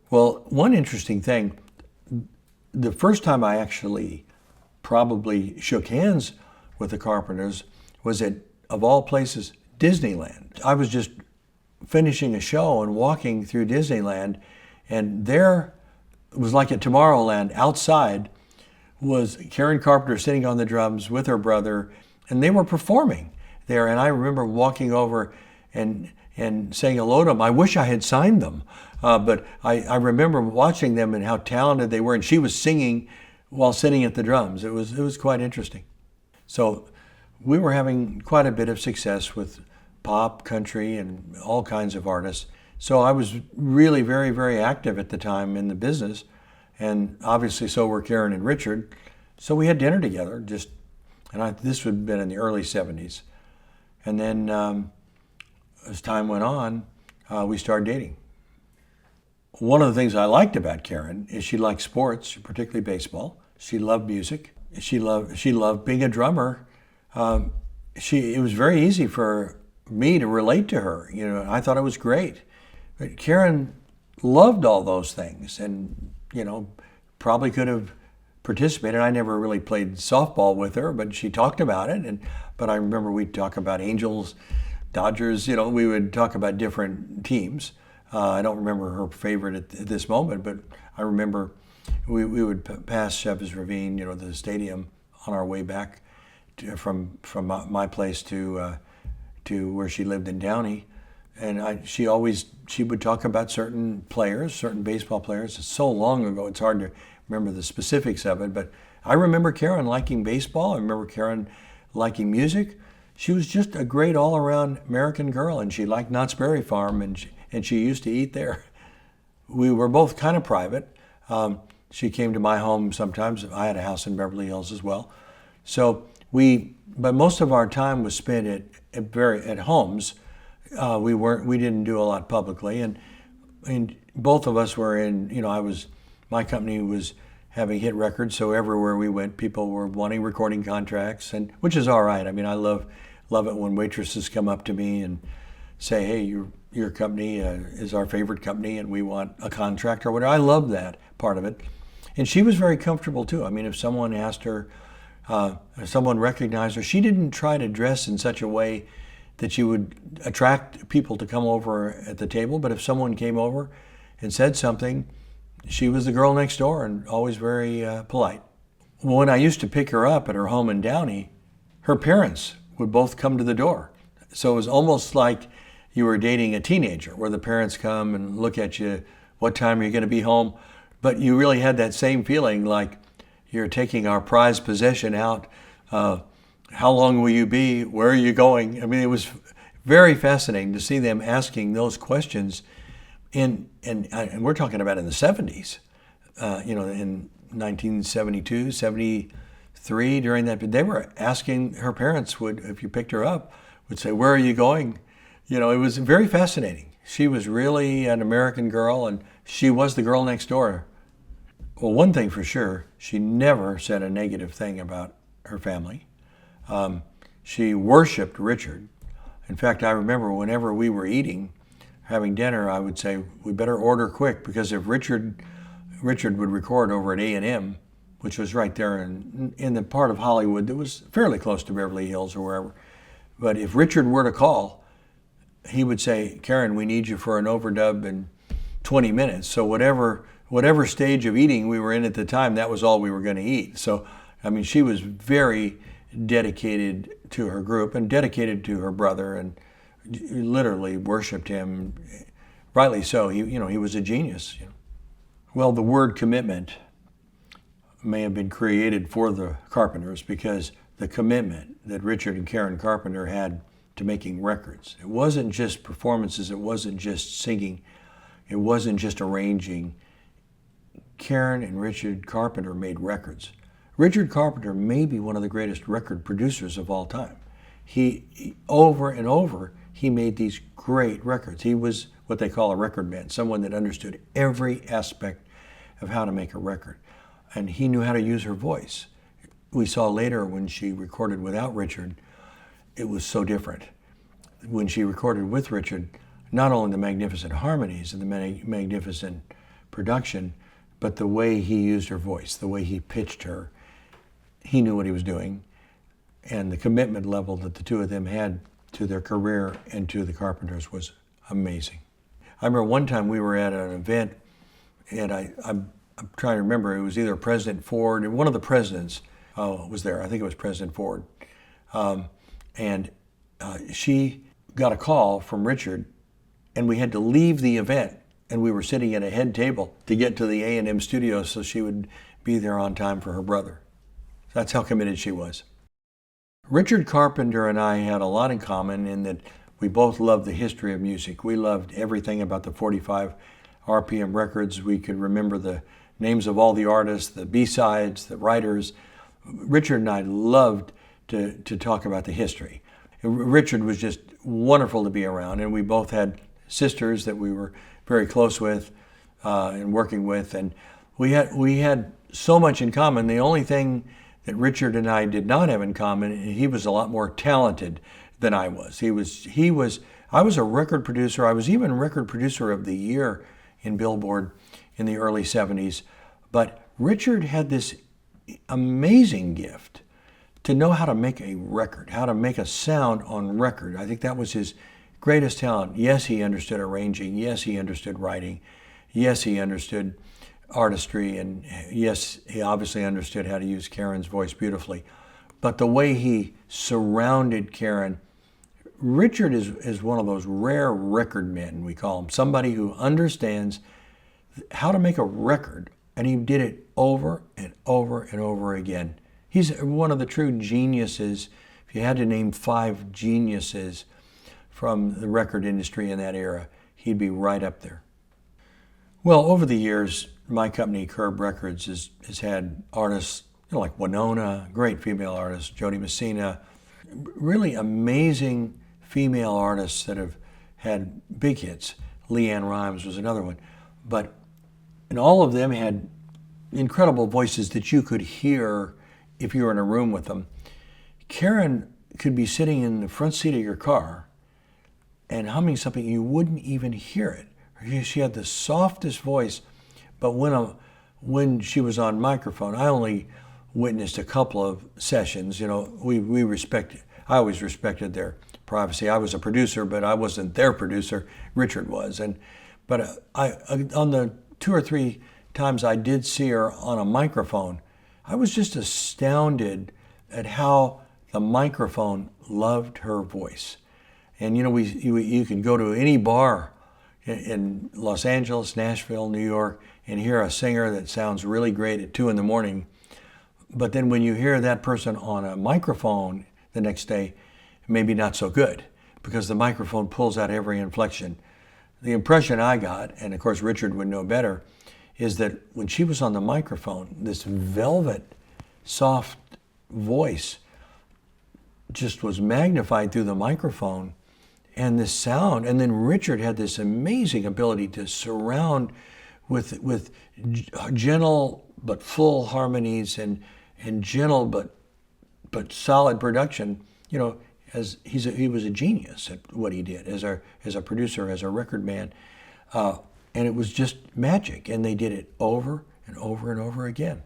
Well, one interesting thing, the first time I actually probably shook hands with the Carpenters was at, of all places, Disneyland. I was just finishing a show and walking through Disneyland, and there was like at Tomorrowland, outside was Karen Carpenter sitting on the drums with her brother, and they were performing there. And I remember walking over and saying hello to them. I wish I had signed them, but I remember watching them and how talented they were. And she was singing while sitting at the drums. It was quite interesting. So we were having quite a bit of success with pop, country, and all kinds of artists. So I was really very, very active at the time in the business. And obviously so were Karen and Richard. So we had dinner together, this would have been in the early 70s. And then as time went on, we started dating. One of the things I liked about Karen is she liked sports, particularly baseball. She loved music. She loved being a drummer. It was very easy for me to relate to her. You know, I thought it was great. But Karen loved all those things, and probably could have participated. I never really played softball with her, but she talked about it. But I remember we'd talk about Angels, Dodgers. We would talk about different teams. I don't remember her favorite at this moment, but I remember we would pass Chavez Ravine, the stadium, on our way back from my place to where she lived in Downey. And she would talk about certain players, certain baseball players. It's so long ago, it's hard to remember the specifics of it. But I remember Karen liking baseball. I remember Karen liking music. She was just a great all-around American girl, and she liked Knott's Berry Farm, and she used to eat there. We were both kind of private. She came to my home sometimes. I had a house in Beverly Hills as well. But most of our time was spent at homes. We didn't do a lot publicly, and both of us were in. My company was having hit records, so everywhere we went, people were wanting recording contracts, and which is all right. I mean, I love it when waitresses come up to me and say, "Hey, your company is our favorite company, and we want a contract or whatever." I love that part of it, and she was very comfortable too. I mean, if someone asked her, if someone recognized her, she didn't try to dress in such a way that she would attract people to come over at the table. But if someone came over and said something, she was the girl next door and always very polite. When I used to pick her up at her home in Downey, her parents would both come to the door. So it was almost like you were dating a teenager, where the parents come and look at you, what time are you going to be home? But you really had that same feeling like you're taking our prized possession out. How long will you be? Where are you going? I mean, it was very fascinating to see them asking those questions. And we're talking about in the 70s, in 1972, 73, during that, they were asking, her parents if you picked her up, would say, "Where are you going?" It was very fascinating. She was really an American girl, and she was the girl next door. Well, one thing for sure, she never said a negative thing about her family. She worshiped Richard. In fact, I remember whenever we were having dinner, I would say, "We better order quick," because if Richard would record over at A&M, which was right there in the part of Hollywood that was fairly close to Beverly Hills or wherever. But if Richard were to call, he would say, "Karen, we need you for an overdub in 20 minutes. So whatever stage of eating we were in at the time, that was all we were going to eat. So, I mean, she was very dedicated to her group and dedicated to her brother, and literally worshipped him. Rightly so. He was a genius. Well, the word commitment may have been created for the Carpenters because the commitment that Richard and Karen Carpenter had to making records. It wasn't just performances. It wasn't just singing. It wasn't just arranging. Karen and Richard Carpenter made records. Richard Carpenter may be one of the greatest record producers of all time. He over and over, he made these great records. He was what they call a record man, someone that understood every aspect of how to make a record. And he knew how to use her voice. We saw later when she recorded without Richard, it was so different. When she recorded with Richard, not only the magnificent harmonies and the magnificent production, but the way he used her voice, the way he pitched her, he knew what he was doing, and the commitment level that the two of them had to their career and to the Carpenters was amazing. I remember one time we were at an event, and I'm trying to remember, it was either President Ford, or one of the presidents was there. I think it was President Ford. And she got a call from Richard, and we had to leave the event, and we were sitting at a head table to get to the A&M studio so she would be there on time for her brother. That's how committed she was. Richard Carpenter and I had a lot in common in that we both loved the history of music. We loved everything about the 45 RPM records. We could remember the names of all the artists, the B-sides, the writers. Richard and I loved to talk about the history. Richard was just wonderful to be around, and we both had sisters that we were very close with and working with, and we had so much in common. The only thing that Richard and I did not have in common, he was a lot more talented than I was. I was a record producer. I was even record producer of the year in Billboard in the early 70s. But Richard had this amazing gift to know how to make a record, how to make a sound on record. I think that was his greatest talent. Yes, he understood arranging. Yes, he understood writing. Yes, he understood artistry. And yes, he obviously understood how to use Karen's voice beautifully. But the way he surrounded Karen, Richard is one of those rare record men, we call him. Somebody who understands how to make a record, and he did it over and over and over again. He's one of the true geniuses. If you had to name 5 geniuses from the record industry in that era, he'd be right up there. Well, over the years, my company, Curb Records, has had artists like Winona, great female artist, Jody Messina, really amazing female artists that have had big hits. Leanne Rimes was another one. And all of them had incredible voices that you could hear if you were in a room with them. Karen could be sitting in the front seat of your car and humming something, you wouldn't even hear it. She had the softest voice, but when she was on microphone, I only witnessed a couple of sessions. I always respected their privacy. I was a producer, but I wasn't their producer. Richard was. But on the 2 or 3 times I did see her on a microphone, I was just astounded at how the microphone loved her voice. And you can go to any bar in Los Angeles, Nashville, New York, and hear a singer that sounds really great at 2 a.m. But then when you hear that person on a microphone the next day, maybe not so good, because the microphone pulls out every inflection. The impression I got, and of course Richard would know better, is that when she was on the microphone, this velvet, soft voice just was magnified through the microphone, and this sound. And then Richard had this amazing ability to surround with gentle but full harmonies and gentle but solid production. As he was a genius at what he did as a producer, as a record man, and it was just magic. And they did it over and over and over again.